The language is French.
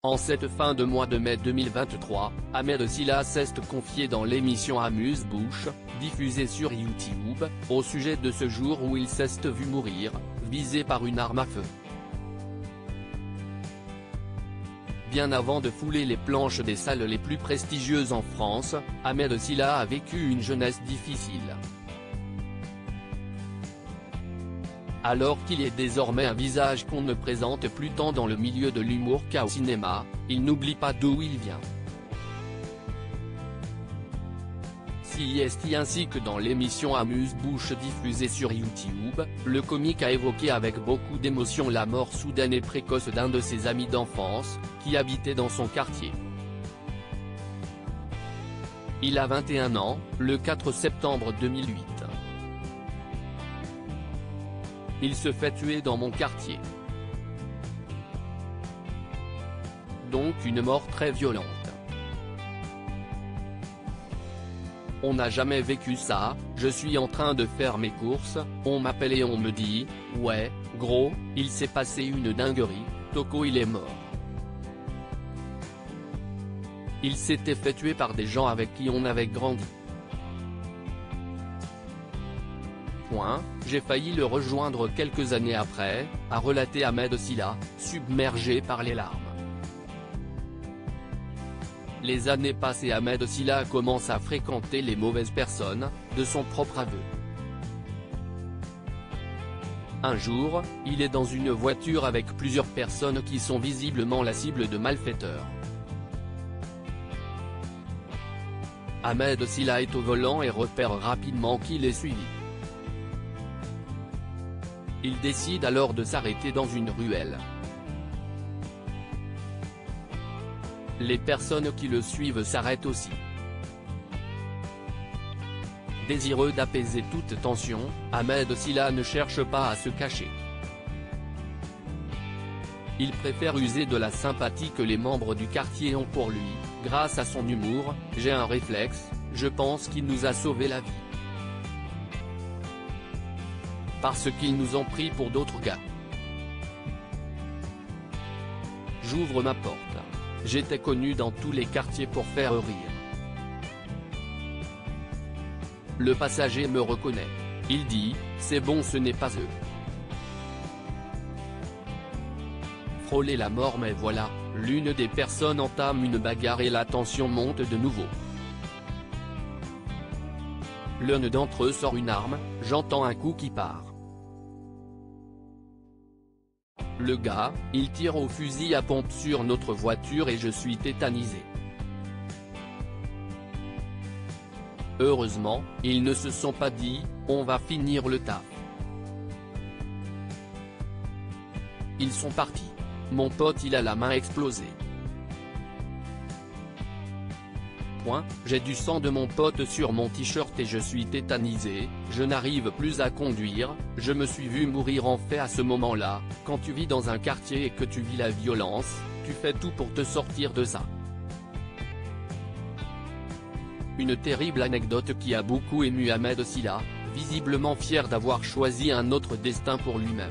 En cette fin de mois de mai 2023, Ahmed Silla s'est confié dans l'émission Amuse-Bouche, diffusée sur YouTube, au sujet de ce jour où il s'est vu mourir, visé par une arme à feu. Bien avant de fouler les planches des salles les plus prestigieuses en France, Ahmed Silla a vécu une jeunesse difficile. Alors qu'il est désormais un visage qu'on ne présente plus tant dans le milieu de l'humour qu'au cinéma, il n'oublie pas d'où il vient. Ainsi que dans l'émission Amuse-Bouche diffusée sur YouTube, le comique a évoqué avec beaucoup d'émotion la mort soudaine et précoce d'un de ses amis d'enfance, qui habitait dans son quartier. Il a 21 ans, le 4 septembre 2008. Il se fait tuer dans mon quartier. Donc une mort très violente. On n'a jamais vécu ça, je suis en train de faire mes courses, on m'appelle et on me dit, ouais, gros, il s'est passé une dinguerie, Toko il est mort. Il s'était fait tuer par des gens avec qui on avait grandi. J'ai failli le rejoindre quelques années après, a relaté Ahmed Silla, submergé par les larmes. Les années passées, Ahmed Silla commence à fréquenter les mauvaises personnes, de son propre aveu. Un jour, il est dans une voiture avec plusieurs personnes qui sont visiblement la cible de malfaiteurs. Ahmed Silla est au volant et repère rapidement qu'il est suivi. Il décide alors de s'arrêter dans une ruelle. Les personnes qui le suivent s'arrêtent aussi. Désireux d'apaiser toute tension, Ahmed Silla ne cherche pas à se cacher. Il préfère user de la sympathie que les membres du quartier ont pour lui, grâce à son humour, j'ai un réflexe, je pense qu'il nous a sauvé la vie. Parce qu'ils nous ont pris pour d'autres gars. J'ouvre ma porte. J'étais connu dans tous les quartiers pour faire rire. Le passager me reconnaît. Il dit, c'est bon, ce n'est pas eux. Frôler la mort, mais voilà, l'une des personnes entame une bagarre et la tension monte de nouveau. L'un d'entre eux sort une arme, j'entends un coup qui part. Le gars, il tire au fusil à pompe sur notre voiture et je suis tétanisé. Heureusement, ils ne se sont pas dit, on va finir le taf. Ils sont partis. Mon pote il a la main explosée. J'ai du sang de mon pote sur mon t-shirt et je suis tétanisé, je n'arrive plus à conduire, je me suis vu mourir en fait à ce moment-là. Quand tu vis dans un quartier et que tu vis la violence, tu fais tout pour te sortir de ça. Une terrible anecdote qui a beaucoup ému Ahmed Silla, visiblement fier d'avoir choisi un autre destin pour lui-même.